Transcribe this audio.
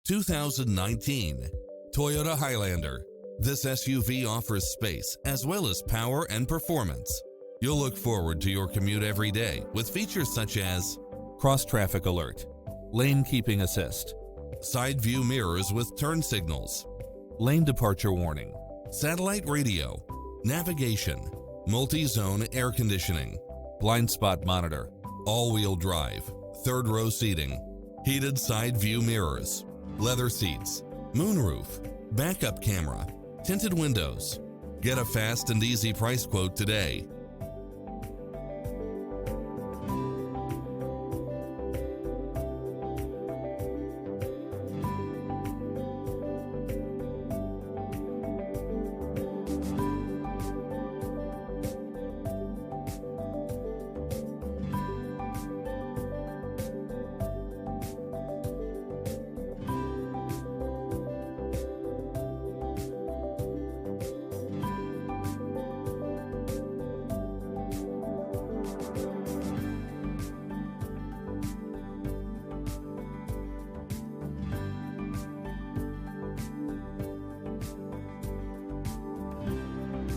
2019 Toyota Highlander. This SUV offers space as well as power and performance. You'll look forward to your commute every day with features such as cross-traffic alert, lane keeping assist, side view mirrors with turn signals, lane departure warning, satellite radio, navigation, multi-zone air conditioning, blind spot monitor, all-wheel drive, third-row seating, heated side view mirrors, leather seats, moonroof, backup camera, tinted windows. Get a fast and easy price quote today